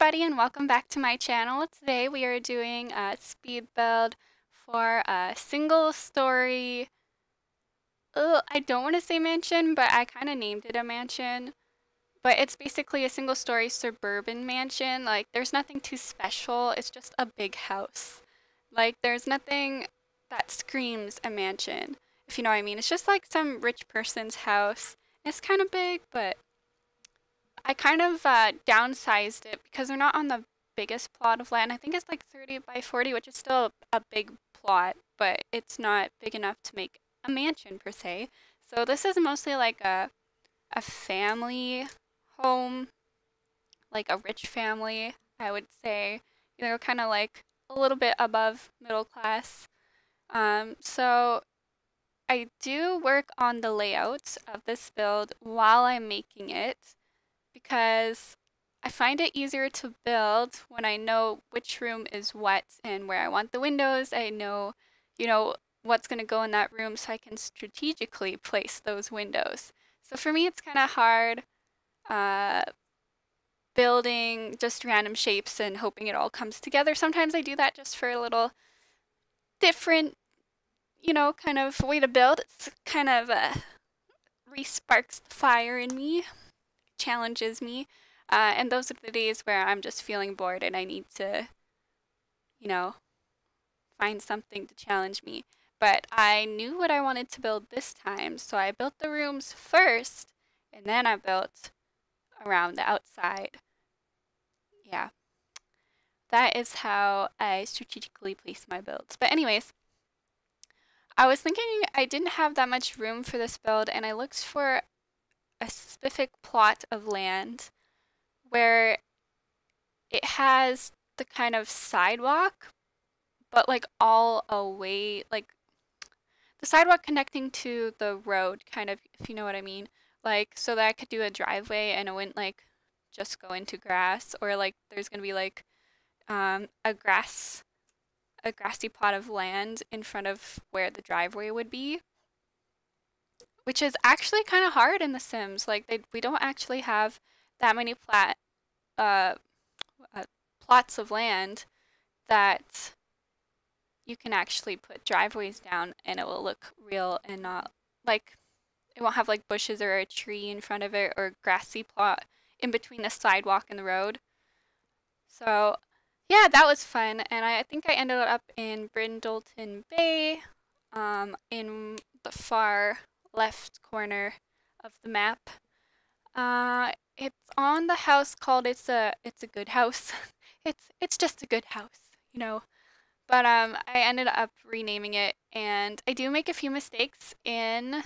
everybody and welcome back to my channel. Today we are doing a speed build for a single story, I don't want to say mansion, but I kind of named it a mansion. But it's basically a single story suburban mansion. Like there's nothing too special, it's just a big house. Like there's nothing that screams a mansion, if you know what I mean. It's just like some rich person's house. It's kind of big, but I kind of downsized it because we're not on the biggest plot of land. I think it's like 30 by 40, which is still a big plot, but it's not big enough to make a mansion per se. So this is mostly like a family home, like a rich family, I would say. You know, kind of like a little bit above middle class. So I do work on the layout of this build while I'm making it, because I find it easier to build when I know which room is what and where I want the windows. I know, what's going to go in that room, so I can strategically place those windows. So for me, it's kind of hard building just random shapes and hoping it all comes together. Sometimes I do that just for a little different, kind of way to build. It's kind of re-sparks the fire in me, challenges me. And those are the days where I'm just feeling bored and I need to, find something to challenge me. But I knew what I wanted to build this time, so I built the rooms first, and then I built around the outside. Yeah, that is how I strategically place my builds. But anyways, I was thinking I didn't have that much room for this build, and I looked for a specific plot of land where it has the kind of sidewalk, but like all away, like the sidewalk connecting to the road, kind of, if you know what I mean. Like, so that I could do a driveway and it wouldn't like just go into grass, or like there's gonna be like a grassy plot of land in front of where the driveway would be, which is actually kind of hard in The Sims. Like we don't actually have that many uh, plots of land that you can actually put driveways down and it will look real and not like, it won't have like bushes or a tree in front of it or grassy plot in between the sidewalk and the road. So yeah, that was fun, and I think I ended up in Brindleton Bay, in the far left corner of the map. It's on the house called It's a Good House. It's just a good house, you know. But I ended up renaming it, and I do make a few mistakes in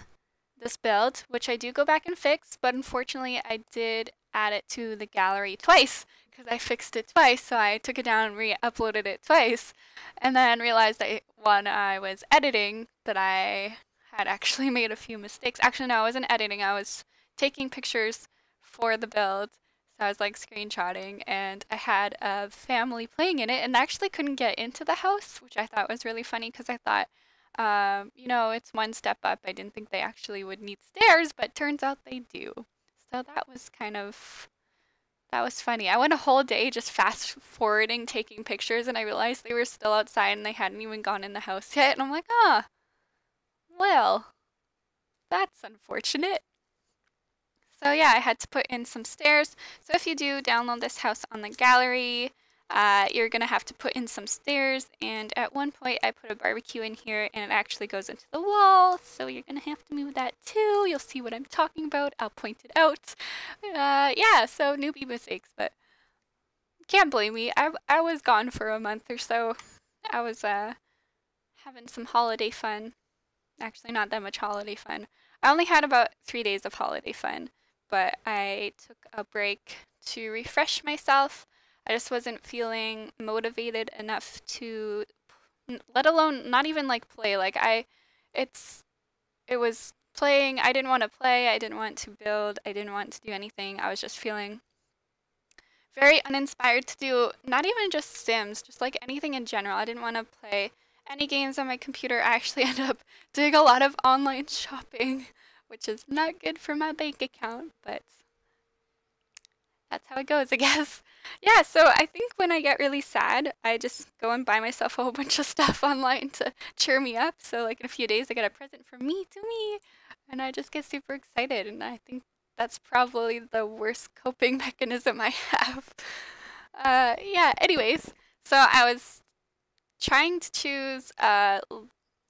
this build, which I do go back and fix, but unfortunately I did add it to the gallery twice, because I fixed it twice, so I took it down and re-uploaded it twice, and then realized that when I was editing that I had actually made a few mistakes. Actually, no, I wasn't editing, I was taking pictures for the build. So I was like screenshotting, and I had a family playing in it and actually couldn't get into the house, which I thought was really funny because I thought, it's one step up. I didn't think they actually would need stairs, but turns out they do. So that was funny. I went a whole day just fast forwarding, taking pictures, and I realized they were still outside and they hadn't even gone in the house yet. And I'm like, well, that's unfortunate. So yeah, I had to put in some stairs. So if you do download this house on the gallery, you're gonna have to put in some stairs, and at one point I put a barbecue in here and it actually goes into the wall, so you're gonna have to move that too. You'll see what I'm talking about. I'll point it out. Yeah, so newbie mistakes, but can't blame me. I was gone for a month or so. I was having some holiday fun. Actually, not that much holiday fun. I only had about 3 days of holiday fun, but I took a break to refresh myself. I just wasn't feeling motivated enough to, let alone not even like play. Like it was playing. I didn't want to play. I didn't want to build. I didn't want to do anything. I was just feeling very uninspired to do not even just Sims, just like anything in general. I didn't want to play any games on my computer. I actually ended up doing a lot of online shopping, which is not good for my bank account, but that's how it goes, I guess. Yeah, so I think when I get really sad, I just go and buy myself a whole bunch of stuff online to cheer me up. So like in a few days, I get a present from me to me, and I just get super excited. And I think that's probably the worst coping mechanism I have. Yeah, anyways, so I was trying to choose a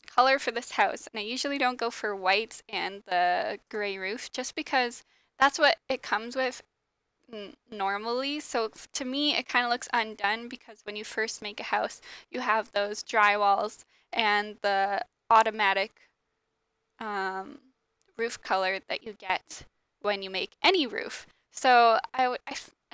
color for this house, and I usually don't go for white and the gray roof just because that's what it comes with normally. So to me, it kind of looks undone because when you first make a house, you have those dry walls and the automatic um, roof color that you get when you make any roof. So I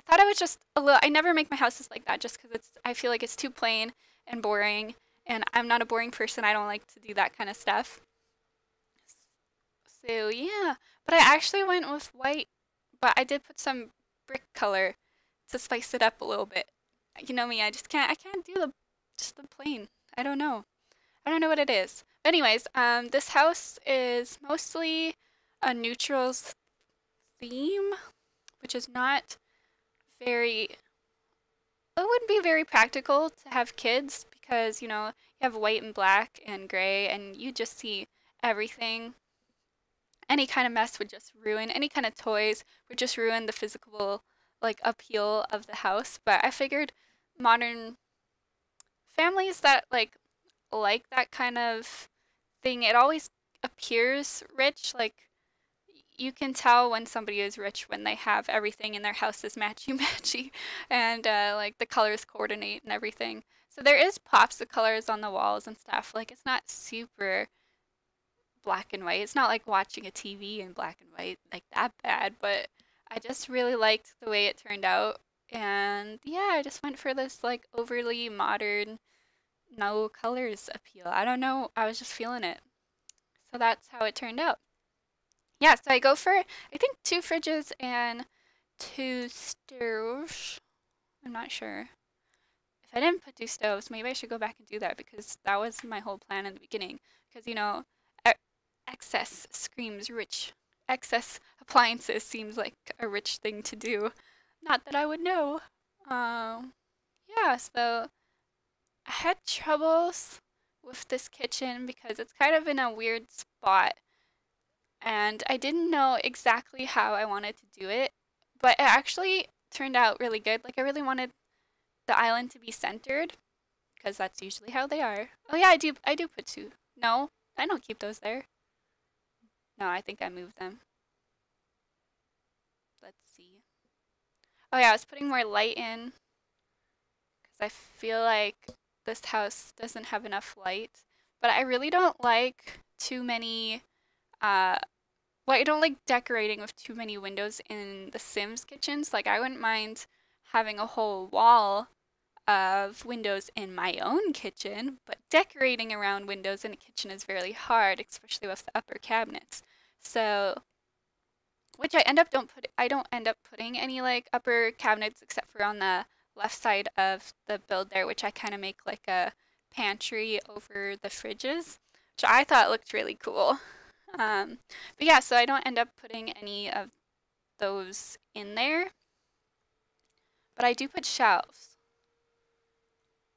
thought I was just a little. I never make my houses like that just because I feel like it's too plain and boring. And I'm not a boring person. I don't like to do that kind of stuff. So yeah, but I actually went with white, but I did put some brick color to spice it up a little bit. You know me, I can't do the just the plain. I don't know. I don't know what it is. But anyways, this house is mostly a neutrals theme, which is not very, it wouldn't be very practical to have kids because, you know, you have white and black and gray and you just see everything. Any kind of mess would just ruin, any kind of toys would just ruin the physical, like, appeal of the house. But I figured modern families that, like that kind of thing, it always appears rich. Like, you can tell when somebody is rich when they have everything in their house is matchy matchy and like the colors coordinate and everything. So there is pops of colors on the walls and stuff. Like it's not super black and white. It's not like watching a TV in black and white like that bad, but I just really liked the way it turned out. And yeah, I just went for this like overly modern, no colors appeal. I don't know. I was just feeling it. So that's how it turned out. Yeah, so I go for, I think, two fridges and two stoves. I'm not sure. If I didn't put two stoves, maybe I should go back and do that because that was my whole plan in the beginning. Because, you know, excess screams rich. Excess appliances seems like a rich thing to do. Not that I would know. Yeah, so I had troubles with this kitchen because it's kind of in a weird spot and I didn't know exactly how I wanted to do it, but it actually turned out really good. Like I really wanted the island to be centered because that's usually how they are. Oh yeah, I do put two. No, I don't keep those there. No, I think I moved them. Let's see. Oh yeah, I was putting more light in because I feel like this house doesn't have enough light. But I really don't like too many uh well, I don't like decorating with too many windows in the Sims kitchens. Like, I wouldn't mind having a whole wall of windows in my own kitchen, but decorating around windows in a kitchen is very hard, especially with the upper cabinets. So, which I don't end up putting any like upper cabinets except for on the left side of the build there, which I kind of make like a pantry over the fridges, which I thought looked really cool. But yeah, so I don't end up putting any of those in there, but I do put shelves.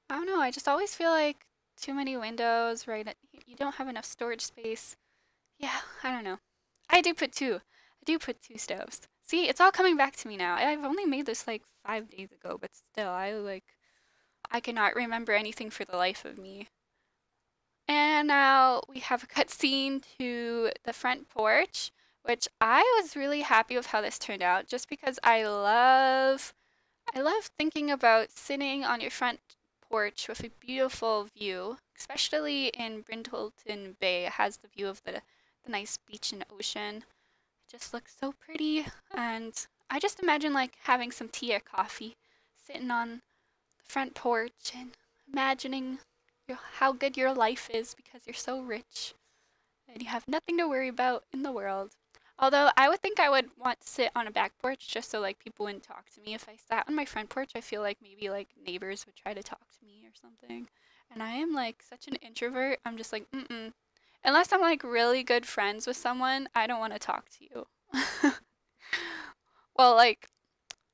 I don't know, I just always feel like too many windows, right? You don't have enough storage space. Yeah, I don't know. I do put two. I do put two stoves. See, it's all coming back to me now. I've only made this like 5 days ago, but still, I cannot remember anything for the life of me. And now we have a cutscene to the front porch, which I was really happy with how this turned out, just because I love thinking about sitting on your front porch with a beautiful view, especially in Brindleton Bay. It has the view of the nice beach and ocean. It just looks so pretty, and I just imagine like having some tea or coffee, sitting on the front porch and imagining how good your life is because you're so rich and you have nothing to worry about in the world. Although I would think I would want to sit on a back porch just so like people wouldn't talk to me. If I sat on my front porch, I feel like maybe like neighbors would try to talk to me or something. And I am like such an introvert. I'm just like, mm-mm. Unless I'm like really good friends with someone, I don't want to talk to you. Well, like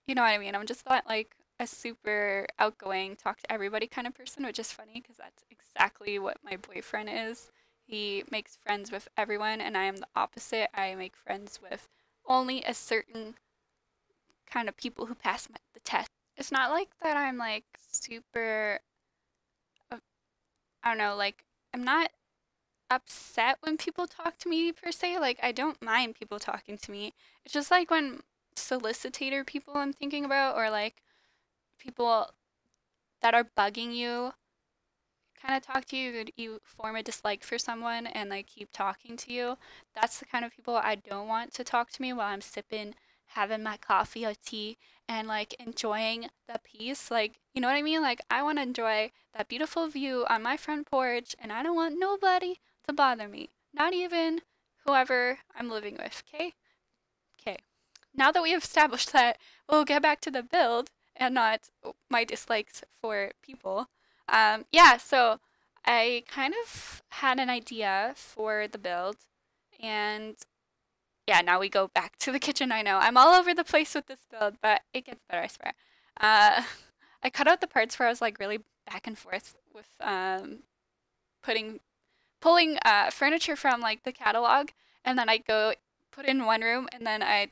You know what I mean? I'm just not like a super outgoing, talk to everybody kind of person, which is funny because that's exactly what my boyfriend is. He makes friends with everyone, and I am the opposite. I make friends with only a certain kind of people who pass the test. It's not like that I'm like super, uh, I don't know, like, I'm not upset when people talk to me per se. Like, I don't mind people talking to me. It's just like when solicitor people I'm thinking about, or like people that are bugging you kind of talk to you, you form a dislike for someone and like keep talking to you. That's the kind of people I don't want to talk to me while I'm sipping, having my coffee or tea and like enjoying the peace. Like, you know what I mean? Like, I want to enjoy that beautiful view on my front porch and I don't want nobody to bother me, not even whoever I'm living with, okay? Okay. Now that we have established that, we'll get back to the build and not my dislikes for people. Yeah, so I kind of had an idea for the build, and yeah, now we go back to the kitchen. I know I'm all over the place with this build, but it gets better, I swear. Uh, I cut out the parts where I was like really back and forth with putting pulling furniture from like the catalog, and then I'd go put in one room, and then I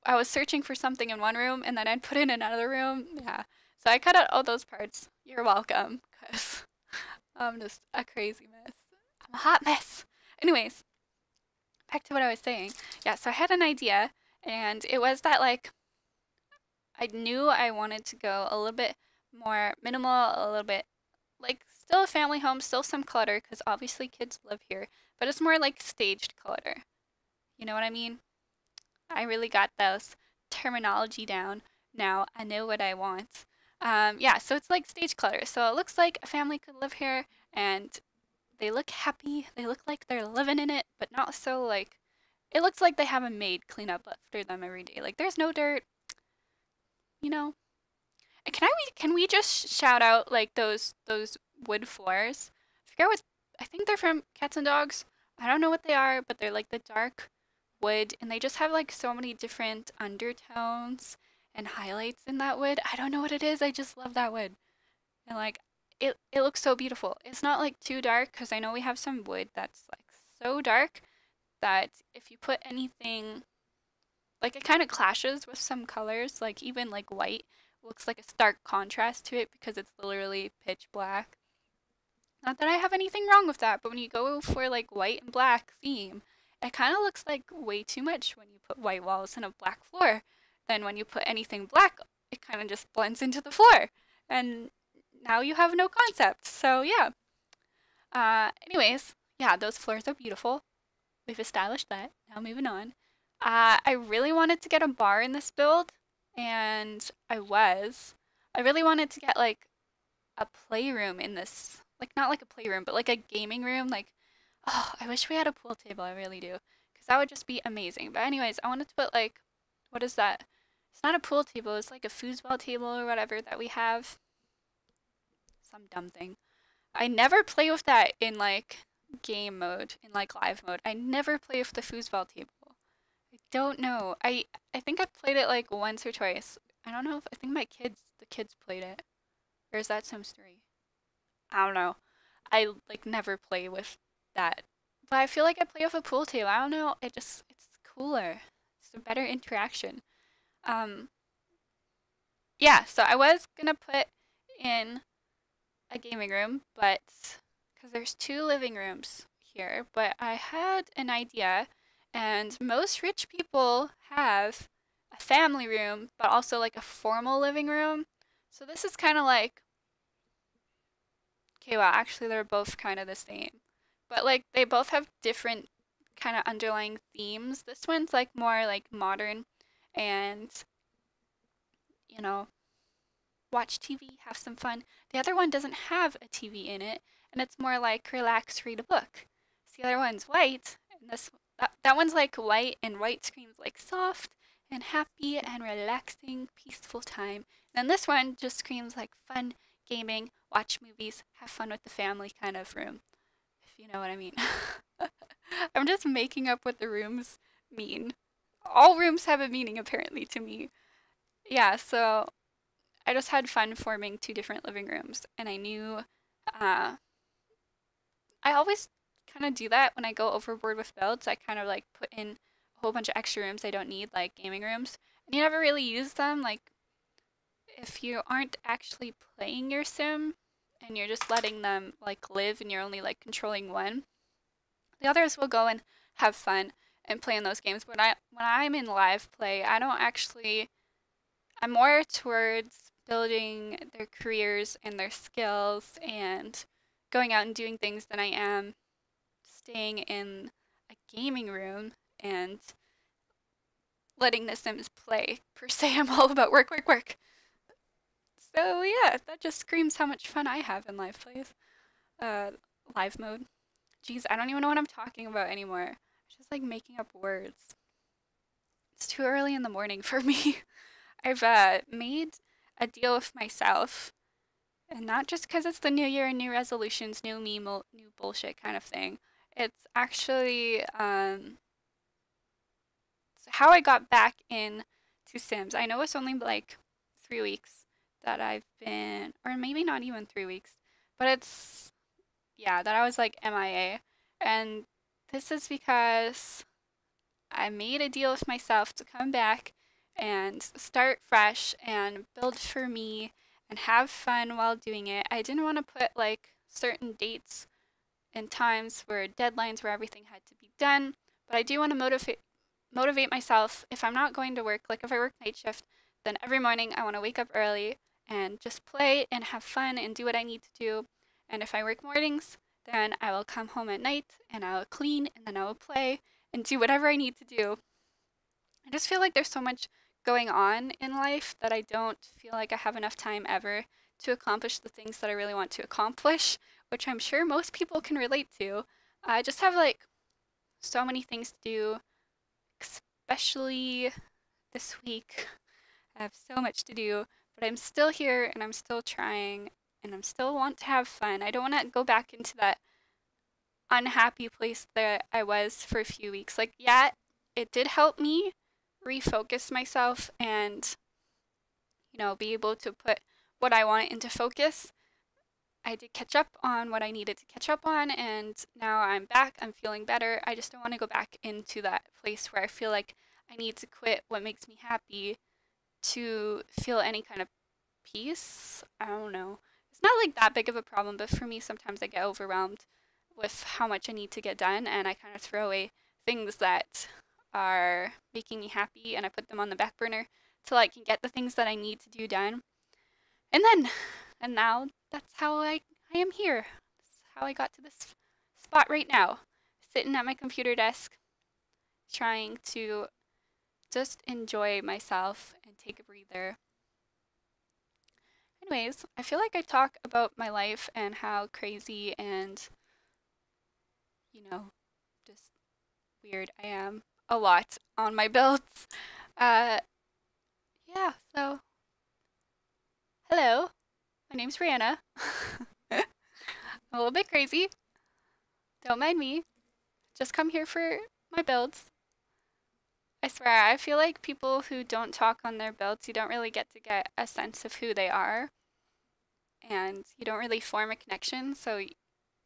was searching for something in one room, and then I'd put in another room. Yeah, so I cut out all those parts. You're welcome, cause I'm just a crazy mess. I'm a hot mess. Anyways, back to what I was saying. Yeah, so I had an idea, and it was that like I knew I wanted to go a little bit more minimal, a little bit like still a family home, still some clutter, because obviously kids live here, but it's more like staged clutter. You know what I mean? I really got those terminology down now. I know what I want. Yeah, so it's like stage clutter. So it looks like a family could live here and they look happy. They look like they're living in it, but not so like it looks like they have a maid clean up after them every day. Like there's no dirt, you know. And can we just shout out like those wood floors? I forget what I think they're from Cats and Dogs. I don't know what they are, but they're like the dark wood and they just have like so many different undertones and highlights in that wood. I don't know what it is. I just love that wood. And like it looks so beautiful. It's not like too dark because I know we have some wood that's like so dark that if you put anything like it kind of clashes with some colors, like even like white looks like a stark contrast to it because it's literally pitch black. Not that I have anything wrong with that, but when you go for like white and black theme, it kind of looks like way too much when you put white walls and a black floor. Then when you put anything black, it kind of just blends into the floor. And now you have no concept. So yeah. Anyways, yeah, those floors are beautiful. We've established that. Now moving on. I really wanted to get a bar in this build, and I really wanted to get like a playroom in this, like not like a playroom, but like a gaming room. Like, oh, I wish we had a pool table. I really do, because that would just be amazing. But anyways, I wanted to put like, what is that? It's not a pool table. It's like a foosball table or whatever that we have. Some dumb thing. I never play with that in like game mode, in like live mode. I never play with the foosball table. I don't know. I think I played it like once or twice. I don't know if I think the kids played it. Or is that Sims 3? I don't know. I like never play with that. But I feel like I play with a pool table. I don't know. It's cooler. It's a better interaction. Um yeah, so I was gonna put in a gaming room, but because there's two living rooms here, but I had an idea, and most rich people have a family room, but also like a formal living room. So this is kind of like, okay, well, actually, they're both kind of the same, but like they both have different kind of underlying themes. This one's like more like modern and, you know, watch TV, have some fun. The other one doesn't have a TV in it, and it's more like relax, read a book. So the other one's white, and that one's like white, and white screams like soft and happy and relaxing, peaceful time. And then this one just screams like fun, gaming, watch movies, have fun with the family kind of room, if you know what I mean. I'm just making up what the rooms mean. All rooms have a meaning apparently to me. yeah, so I just had fun forming two different living rooms, and I knew uh, I always kind of do that when I go overboard with builds. I kind of like put in a whole bunch of extra rooms I don't need, like gaming rooms, and you never really use them. Like if you aren't actually playing your sim and you're just letting them like live and you're only like controlling one, the others will go and have fun and play in those games. But when I'm in live play, I don't actually. I'm more towards building their careers and their skills and going out and doing things than I am staying in a gaming room and letting the Sims play. Per se, I'm all about work, work, work. So yeah, that just screams how much fun I have in live plays. Uh, Live mode. Jeez, I don't even know what I'm talking about anymore. I'm just like making up words. It's too early in the morning for me. I've made a deal with myself, and not just because it's the new year and new resolutions, new me, new bullshit kind of thing. It's actually how I got back in to Sims. I know it's only like 3 weeks that I've been, or maybe not even 3 weeks, but it's, yeah, that I was like MIA. And this is because I made a deal with myself to come back and start fresh and build for me and have fun while doing it. I didn't want to put like certain dates and times where deadlines where everything had to be done, but I do want to motivate myself if I'm not going to work, like if I work night shift, then every morning I want to wake up early and just play and have fun and do what I need to do. And if I work mornings, then I will come home at night and I will clean and then I will play and do whatever I need to do. I just feel like there's so much going on in life that I don't feel like I have enough time ever to accomplish the things that I really want to accomplish, which I'm sure most people can relate to. I just have like so many things to do, especially this week. I have so much to do, but I'm still here and I'm still trying and I'm still want to have fun. I don't want to go back into that unhappy place that I was for a few weeks. Like, yeah, it did help me refocus myself and, be able to put what I want into focus. I did catch up on what I needed to catch up on, and now I'm back. I'm feeling better. I just don't want to go back into that place where I feel like I need to quit what makes me happy to feel any kind of peace. I don't know. It's not like that big of a problem, but for me, sometimes I get overwhelmed with how much I need to get done, and I kind of throw away things that are making me happy and I put them on the back burner till I can get the things that I need to do done. And then, and now that's how I am here. That's how I got to this spot right now, sitting at my computer desk, trying to just enjoy myself and take a breather. Anyways, I feel like I talk about my life and how crazy and, you know, just weird I am a lot on my builds. Uh, yeah, so hello, my name's Brianna. I'm a little bit crazy. Don't mind me. Just come here for my builds. I swear, I feel like people who don't talk on their builds, you don't really get to get a sense of who they are, and you don't really form a connection. So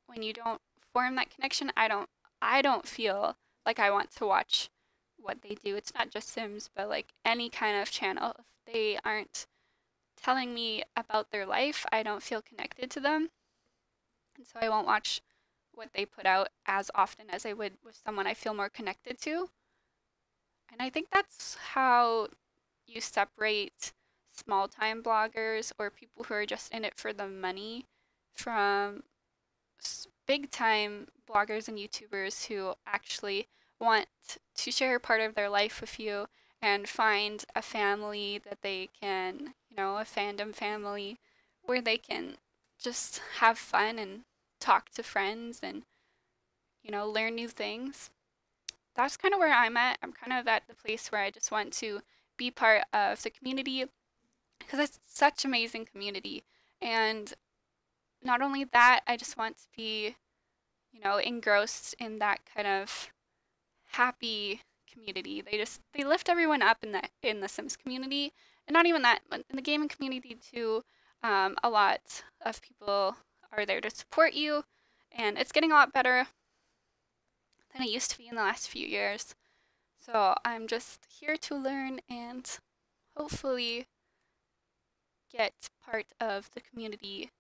when you don't form that connection, I don't feel like I want to watch what they do. It's not just Sims, but like any kind of channel. If they aren't telling me about their life, I don't feel connected to them. And so I won't watch what they put out as often as I would with someone I feel more connected to. And I think that's how you separate small time bloggers or people who are just in it for the money from big time bloggers and YouTubers who actually want to share part of their life with you and find a family that they can, a fandom family where they can just have fun and talk to friends and, learn new things. That's kind of where I'm at. I'm kind of at the place where I just want to be part of the community because it's such amazing community. And not only that, I just want to be, engrossed in that kind of happy community. They lift everyone up in the Sims community, and not even that, but in the gaming community too. A lot of people are there to support you, and it's getting a lot better than it used to be in the last few years. So I'm just here to learn and hopefully get part of the community.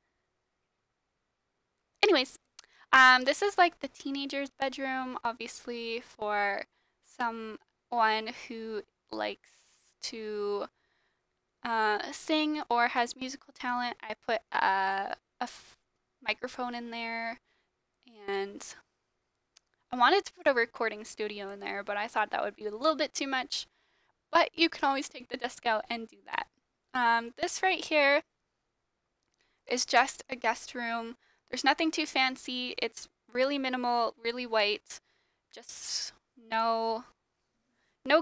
Anyways, this is like the teenager's bedroom, obviously for someone who likes to sing or has musical talent. I put a microphone in there, and I wanted to put a recording studio in there, but I thought that would be a little bit too much. But you can always take the disc out and do that. This right here is just a guest room. There's nothing too fancy. It's really minimal, really white. Just no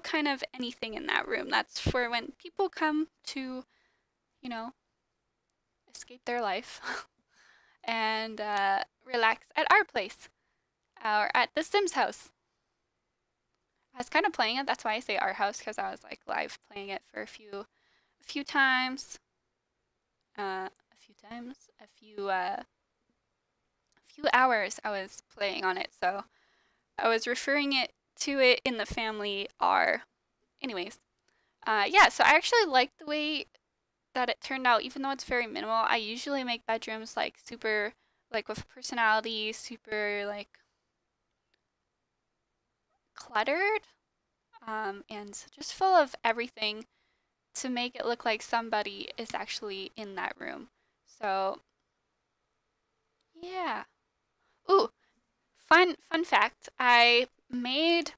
kind of anything in that room. That's for when people come to, you know, escape their life and relax at our place or at the Sims house. I was kind of playing it. That's why I say our house, because I was like live playing it for a few times. A few hours I was playing on it, so I was referring to it in the family R. Anyways, yeah, so I actually like the way that it turned out, even though it's very minimal. I usually make bedrooms like super, like with personality, super like cluttered, and just full of everything to make it look like somebody is actually in that room. So yeah. Ooh, fun fact. I did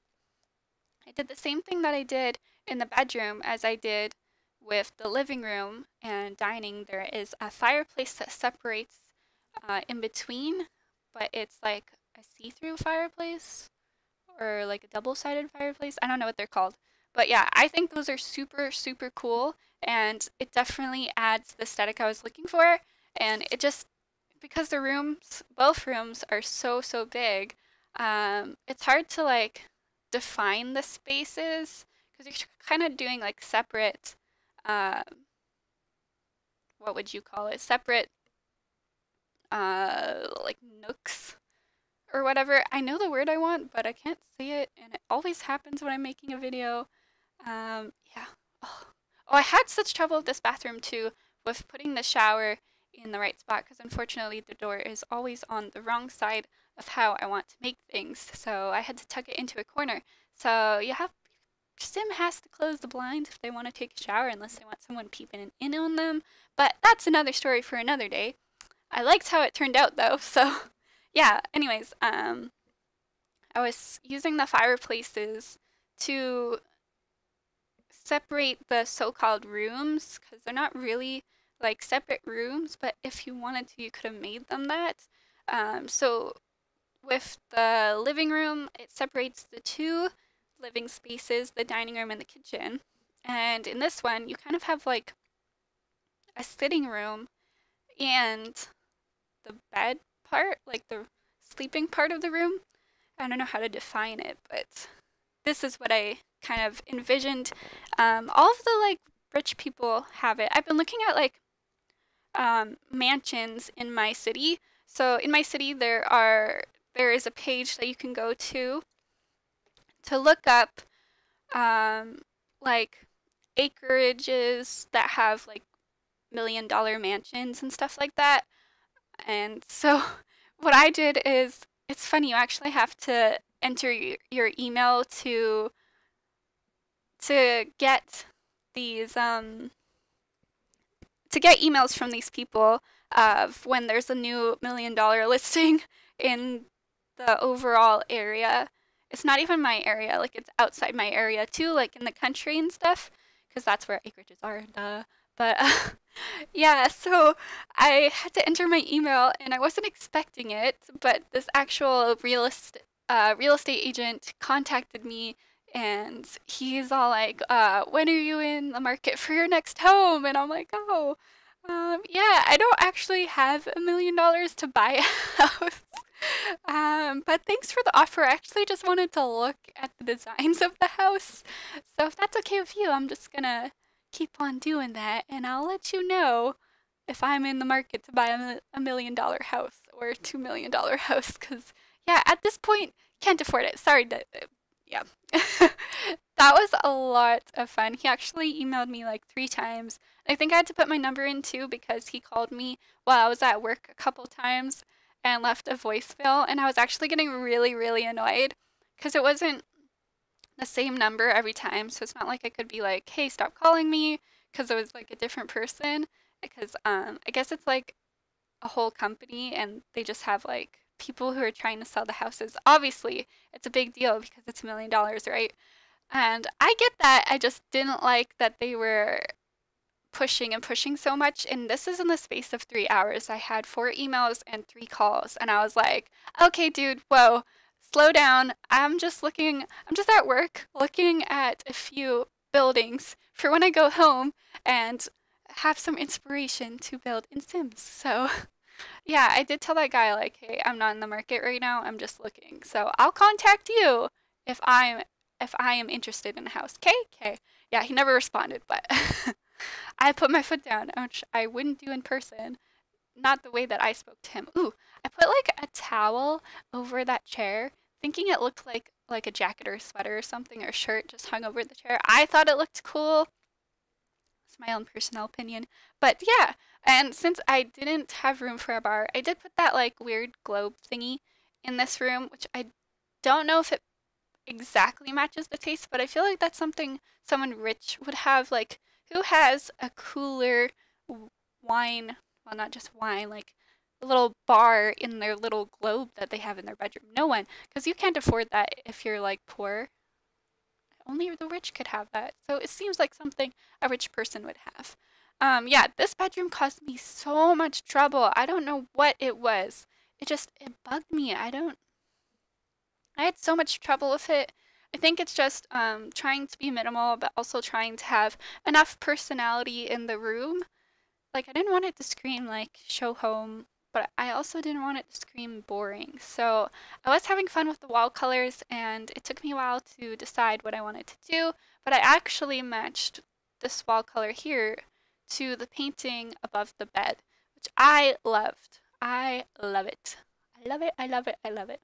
the same thing that I did in the bedroom as I did with the living room and dining. There is a fireplace that separates in between, but it's like a see-through fireplace or like a double-sided fireplace. I don't know what they're called. But yeah, I think those are super, super cool, and it definitely adds the aesthetic I was looking for. And it just, because the rooms, both rooms are so big, it's hard to like define the spaces because you're kind of doing like separate, what would you call it? Separate, like nooks or whatever. I know the word I want, but I can't say it, and it always happens when I'm making a video. Yeah. Oh, I had such trouble with this bathroom too, with putting the shower in the right spot, because unfortunately the door is always on the wrong side of how I want to make things, so I had to tuck it into a corner. So Sim has to close the blinds if they want to take a shower, unless they want someone peeping in on them, but that's another story for another day. I liked how it turned out though, so yeah, anyways, I was using the fireplaces to separate the so-called rooms, because they're not really like separate rooms, but if you wanted to, you could have made them that. So with the living room, it separates the two living spaces, the dining room and the kitchen. And in this one, you kind of have like a sitting room and the bed part, like the sleeping part of the room. I don't know how to define it, but this is what I kind of envisioned. All of the like rich people have it. I've been looking at like mansions in my city. So in my city there is a page that you can go to look up like acreages that have like $1 million mansions and stuff like that. And so what I did is, it's funny, you actually have to enter your email to get these to get emails from these people of when there's a new $1 million listing in the overall area. It's not even my area, like it's outside my area too, like in the country and stuff, because that's where acreages are, duh. But yeah, so I had to enter my email, and I wasn't expecting it, but this actual real estate agent contacted me, and he's all like, when are you in the market for your next home? And I'm like, oh, yeah, I don't actually have $1 million to buy a house. But thanks for the offer. I actually just wanted to look at the designs of the house. So if that's okay with you, I'm just gonna keep on doing that, and I'll let you know if I'm in the market to buy a $1 million house or $2 million house. Cause yeah, at this point, can't afford it. Sorry, yeah. That was a lot of fun. He actually emailed me like 3 times. I think I had to put my number in too because he called me while I was at work a couple times and left a voicemail, and I was actually getting really, really annoyed because it wasn't the same number every time. So it's not like I could be like, "Hey, stop calling me," because it was like a different person. Because I guess it's like a whole company and they just have like people who are trying to sell the houses. Obviously, it's a big deal because it's $1 million, right? And I get that. I just didn't like that they were pushing and pushing so much. And this is in the space of 3 hours. I had 4 emails and 3 calls. And I was like, okay, dude, whoa, slow down. I'm just at work looking at a few buildings for when I go home and have some inspiration to build in Sims. So, yeah, I did tell that guy, like, hey, I'm not in the market right now. I'm just looking. So I'll contact you if I'm if I am interested in a house. Okay? Okay. Yeah, he never responded, but I put my foot down, which I wouldn't do in person. Not the way that I spoke to him. Ooh, I put like a towel over that chair, thinking it looked like a jacket or a sweater or something or a shirt just hung over the chair. I thought it looked cool. It's my own personal opinion. But yeah, and since I didn't have room for a bar, I did put that like weird globe thingy in this room, which I don't know if it exactly matches the taste, but I feel like that's something someone rich would have. Like, who has a cooler wine, well, not just wine, like a little bar in their little globe that they have in their bedroom? No one, because you can't afford that if you're like poor. Only the rich could have that. So it seems like something a rich person would have. Yeah, this bedroom caused me so much trouble. I don't know what it was. It bugged me. I had so much trouble with it. I think it's just trying to be minimal, but also trying to have enough personality in the room. Like, I didn't want it to scream like show home, but I also didn't want it to scream boring. So I was having fun with the wall colors, and it took me a while to decide what I wanted to do, but I actually matched this wall color here to the painting above the bed, which I loved. I love it. I love it. I love it. I love it.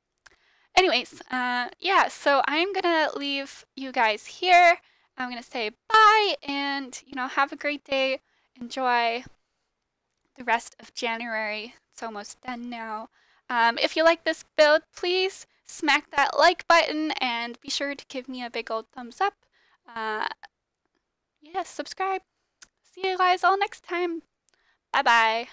Anyways, yeah, so I'm gonna leave you guys here. I'm gonna say bye and, have a great day. Enjoy the rest of January. It's almost done now. If you like this build, please smack that like button and be sure to give me a big old thumbs up. Uh, yeah, subscribe. See you guys all next time. Bye bye.